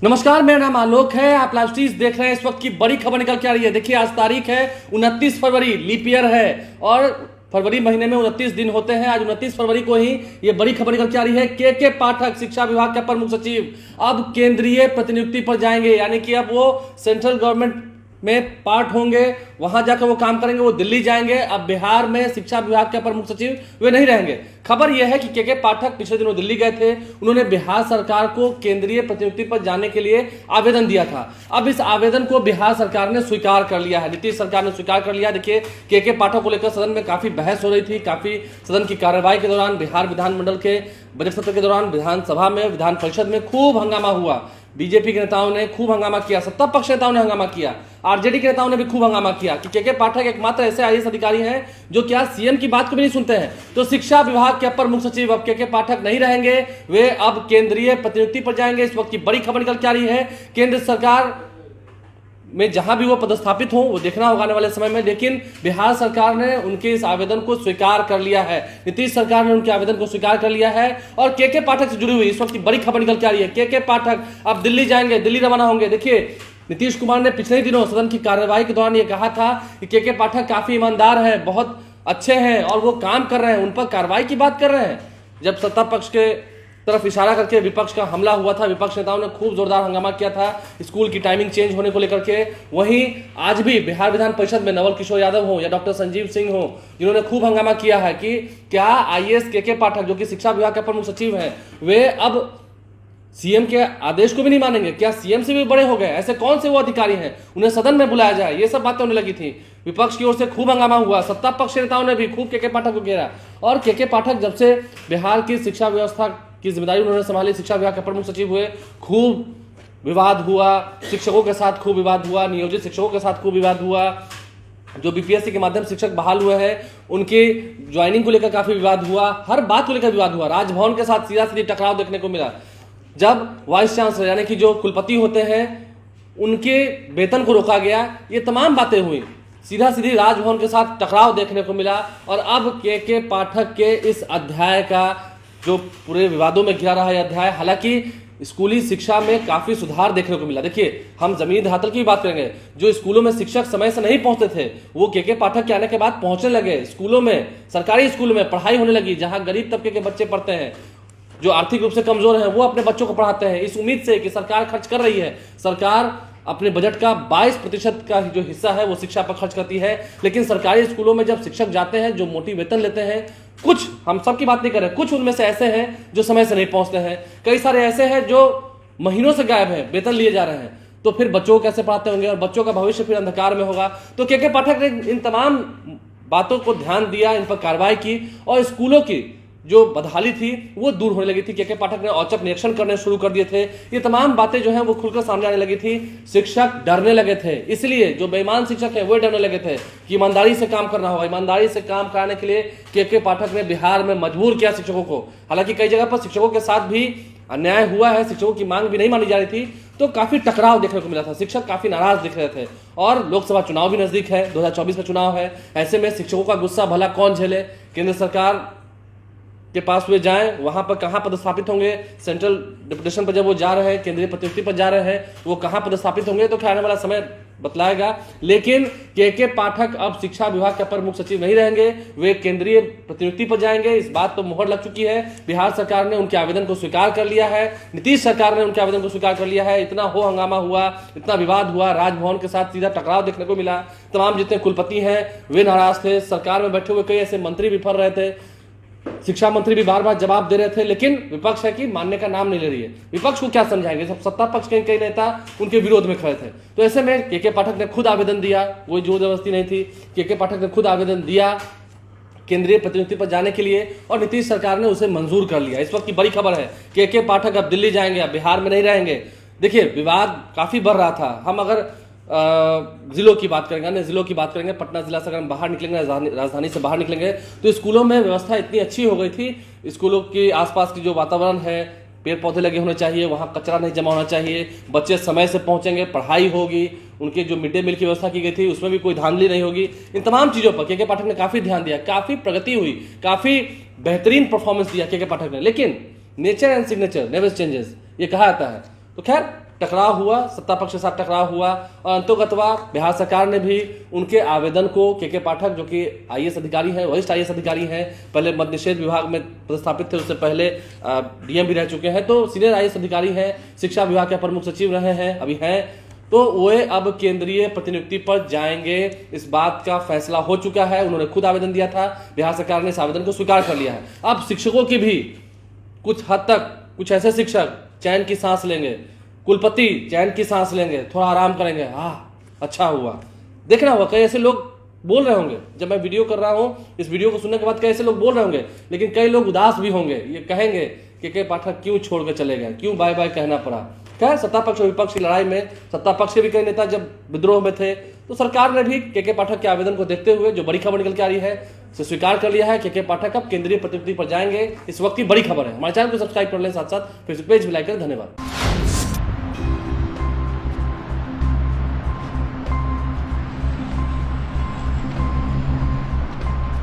नमस्कार, मेरा नाम आलोक है। आप लाइव स्ट्रीम देख रहे हैं। इस वक्त की बड़ी खबर निकल के आ रही है। देखिए, आज तारीख है 29 फरवरी, लीप ईयर है और फरवरी महीने में 29 दिन होते हैं। आज 29 फरवरी को ही ये बड़ी खबर निकल के आ रही है। के पाठक शिक्षा विभाग के अपर मुख्य सचिव अब केंद्रीय प्रतिनियुक्ति पर जाएंगे, यानी कि अब वो सेंट्रल गवर्नमेंट में पार्ट होंगे, वहां जाकर वो काम करेंगे। वो दिल्ली जाएंगे। अब बिहार में शिक्षा विभाग के अपर मुख्य सचिव वे नहीं रहेंगे। खबर यह है कि के पाठक पिछले दिनों दिल्ली गए थे। उन्होंने बिहार सरकार को केंद्रीय प्रतिनियुक्ति पर जाने के लिए आवेदन दिया था। अब इस आवेदन को बिहार सरकार ने स्वीकार कर लिया है, नीतीश सरकार ने स्वीकार कर लिया। देखिए, के पाठक को लेकर सदन में काफी बहस हो रही थी। काफी सदन की कार्यवाही के दौरान, बिहार विधानमंडल के बजट सत्र के दौरान, विधानसभा में, विधान परिषद में खूब हंगामा हुआ। बीजेपी के नेताओं ने खूब हंगामा किया, सत्ता पक्ष नेताओं ने हंगामा किया, आरजेडी के नेताओं ने भी खूब हंगामा किया कि के पाठक एकमात्र ऐसे आईएएस अधिकारी हैं जो क्या सीएम की बात को भी नहीं सुनते हैं। तो शिक्षा विभाग के अपर मुख्य सचिव अब के पाठक नहीं रहेंगे, वे अब केंद्रीय प्रतिनियुक्ति पर जाएंगे। इस वक्त की बड़ी खबर निकल के आ रही है। केंद्र सरकार में जहां भी वो पदस्थापित हो, वो देखना होगा आने वाले समय में, लेकिन बिहार सरकार ने उनके इस आवेदन को स्वीकार कर लिया है। नीतीश सरकार ने उनके आवेदन को स्वीकार कर लिया है और के पाठक से जुड़ी हुई इस वक्त की बड़ी खबर निकल के आ रही है। के पाठक अब दिल्ली जाएंगे, दिल्ली रवाना होंगे। देखिए, नीतीश कुमार ने पिछले दिनों सदन की कार्यवाही के दौरान ये कहा था कि के पाठक काफी ईमानदार हैं, बहुत अच्छे हैं और वो काम कर रहे हैं, उन पर कार्रवाई की बात कर रहे हैं। जब सत्ता पक्ष के तरफ इशारा करके विपक्ष का हमला हुआ था, विपक्ष नेताओं ने खूब जोरदार हंगामा किया था स्कूल की टाइमिंग चेंज होने को लेकर के। वहीं आज भी बिहार विधान परिषद में नवल किशोर यादव हो या डॉक्टर संजीव सिंह हो, जिन्होंने खूब हंगामा किया है कि क्या आईएएस के पाठक, जो कि शिक्षा विभाग के अपर मुख्य सचिव हैं, वे अब सीएम के आदेश को भी नहीं मानेंगे। क्या सीएम से भी बड़े हो गए? ऐसे कौन से वो अधिकारी हैं, उन्हें सदन में बुलाया जाए? ये सब बातें होने लगी थी। विपक्ष की ओर से खूब हंगामा हुआ, सत्ता पक्ष के नेताओं ने भी खूब के पाठक को घेरा। और के पाठक जब से बिहार की शिक्षा व्यवस्था की जिम्मेदारी उन्होंने संभाली, शिक्षा विभाग के अपर मुख्य सचिव हुए, खूब विवाद हुआ। शिक्षकों के साथ खूब विवाद हुआ, नियोजित शिक्षकों के साथ खूब विवाद हुआ। जो बीपीएससी के माध्यम से शिक्षक बहाल हुए हैं, उनकी ज्वाइनिंग को लेकर काफी विवाद हुआ। हर बात को लेकर विवाद हुआ। राजभवन के साथ सीधा सीधी टकराव देखने को मिला। जब वाइस चांसलर यानी कि जो कुलपति होते हैं, उनके वेतन को रोका गया, ये तमाम बातें हुई। सीधा सीधी राजभवन के साथ टकराव देखने को मिला। और अब के पाठक के इस अध्याय का, जो पूरे विवादों में घिरा रहा है अध्याय, हालांकि स्कूली शिक्षा में काफी सुधार देखने को मिला। देखिए, हम जमीन धरातल की बात करेंगे। जो स्कूलों में शिक्षक समय से नहीं पहुंचते थे, वो के पाठक के आने के बाद पहुंचने लगे। स्कूलों में, सरकारी स्कूलों में पढ़ाई होने लगी, जहां गरीब तबके के बच्चे पढ़ते हैं, जो आर्थिक रूप से कमजोर हैं, वो अपने बच्चों को पढ़ाते हैं इस उम्मीद से कि सरकार खर्च कर रही है। सरकार अपने बजट का 22% का जो हिस्सा है वो शिक्षा पर खर्च करती है। लेकिन सरकारी स्कूलों में जब शिक्षक जाते हैं, जो मोटी वेतन लेते हैं, कुछ, हम सब की बात नहीं कर रहे, कुछ उनमें से ऐसे हैं जो समय से नहीं पहुंचते हैं। कई सारे ऐसे हैं जो महीनों से गायब हैं, वेतन लिए जा रहे हैं। तो फिर बच्चों को कैसे पढ़ाते होंगे और बच्चों का भविष्य फिर अंधकार में होगा। तो के पाठक ने इन तमाम बातों को ध्यान दिया, इन पर कार्रवाई की और स्कूलों की जो बदहाली थी वो दूर होने लगी थी। के पाठक ने औचक निरीक्षण करने शुरू कर दिए थे। ये तमाम बातें जो हैं वो खुलकर सामने आने लगी थी। शिक्षक डरने लगे थे, इसलिए जो बेईमान शिक्षक हैं वो डरने लगे थे कि ईमानदारी से काम करना होगा। ईमानदारी से काम कराने के लिए के पाठक ने बिहार में मजबूर किया शिक्षकों को। हालांकि कई जगह पर शिक्षकों के साथ भी अन्याय हुआ है, शिक्षकों की मांग भी नहीं मानी जा रही थी, तो काफी टकराव देखने को मिला था। शिक्षक काफी नाराज दिख रहे थे। और लोकसभा चुनाव भी नजदीक है, 2024 का चुनाव है। ऐसे में शिक्षकों का गुस्सा भला कौन झेले? केंद्र सरकार के पास वे जाएं, वहां पर कहां पदस्थापित होंगे? सेंट्रल डिप्यूटेशन पर जब वो जा रहे हैं, केंद्रीय प्रतिनियुक्ति पर जा रहे हैं, वो कहां पदस्थापित होंगे? तो आने वाला समय बतलाएगा। लेकिन के पाठक अब शिक्षा विभाग के अपर मुख्य सचिव नहीं रहेंगे, वे केंद्रीय प्रतिनियुक्ति पर जाएंगे। इस बात पर मुहर लग चुकी है। बिहार सरकार ने उनके आवेदन को स्वीकार कर लिया है, नीतीश सरकार ने उनके आवेदन को स्वीकार कर लिया है। इतना हो हंगामा हुआ, इतना विवाद हुआ, राजभवन के साथ सीधा टकराव देखने को मिला। तमाम जितने कुलपति हैं वे नाराज थे। सरकार में बैठे हुए कई ऐसे मंत्री विफर रहे थे, शिक्षा मंत्री भी बार बार जवाब दे रहे थे, लेकिन विपक्ष है कि मानने का नाम नहीं ले रही है। विपक्ष को क्या समझाएंगे? सब सत्ता पक्ष के कई नेता उनके विरोध में खड़े थे। तो ऐसे में के पाठक ने खुद आवेदन दिया, कोई जोर जबरदस्ती नहीं थी। के पाठक ने खुद आवेदन दिया केंद्रीय प्रतिनियुक्ति पर जाने के लिए और नीतीश सरकार ने उसे मंजूर कर लिया। इस वक्त की बड़ी खबर है, के पाठक अब दिल्ली जाएंगे, अब बिहार में नहीं रहेंगे। देखिए, विवाद काफी बढ़ रहा था। हम अगर जिलों की बात करेंगे, अन्य जिलों की बात करेंगे, पटना जिला से अगर हम बाहर निकलेंगे, राजधानी से बाहर निकलेंगे, तो स्कूलों में व्यवस्था इतनी अच्छी हो गई थी। स्कूलों के आसपास की जो वातावरण है, पेड़ पौधे लगे होने चाहिए, वहाँ कचरा नहीं जमा होना चाहिए, बच्चे समय से पहुंचेंगे, पढ़ाई होगी, उनके जो मिड डे मील की व्यवस्था की गई थी उसमें भी कोई धांधली नहीं होगी। इन तमाम चीज़ों पर के पाठक ने काफ़ी ध्यान दिया, काफ़ी प्रगति हुई, काफ़ी बेहतरीन परफॉर्मेंस दिया के पाठक ने। लेकिन nature and signature never changes, ये कहा जाता है। तो खैर टकराव हुआ, सत्ता पक्ष के साथ टकराव हुआ और अंतोगत्वा बिहार सरकार ने भी उनके आवेदन को के पाठक जो कि आईएएस अधिकारी हैं, वरिष्ठ आईएएस अधिकारी हैं, पहले मद्य निषेध विभाग में पदस्थापित थे, उससे पहले डीएम भी रह चुके हैं, तो सीनियर आईएएस अधिकारी हैं, शिक्षा विभाग के प्रमुख सचिव रहे हैं, अभी हैं, तो वे अब केंद्रीय प्रतिनियुक्ति पर जाएंगे। इस बात का फैसला हो चुका है, उन्होंने खुद आवेदन दिया था, बिहार सरकार ने इस आवेदन को स्वीकार कर लिया है। अब शिक्षकों की भी कुछ हद तक कुछ ऐसे शिक्षक चैन की सांस लेंगे, कुलपति चैन की सांस लेंगे, थोड़ा आराम करेंगे, अच्छा हुआ। देखना होगा, कई ऐसे लोग बोल रहे होंगे, जब मैं वीडियो कर रहा हूं, इस वीडियो को सुनने के बाद कई ऐसे लोग बोल रहे होंगे, लेकिन कई लोग उदास भी होंगे, ये कहेंगे के पाठक क्यों छोड़ के चले गए, क्यों बाय बाय कहना पड़ा। क्या सत्ता पक्ष और विपक्ष की लड़ाई में सत्ता पक्ष के भी कई नेता जब विद्रोह में थे, तो सरकार ने भी के पाठक के आवेदन को देखते हुए जो बड़ी खबर निकल के आ रही है उसे स्वीकार कर लिया है। के पाठक अब केंद्रीय प्रतिनियुक्ति पर जाएंगे, इस वक्त की बड़ी खबर है। हमारे चैनल को सब्सक्राइब कर लें, साथ साथ फेसबुक पेज भी लाइक करें। धन्यवाद।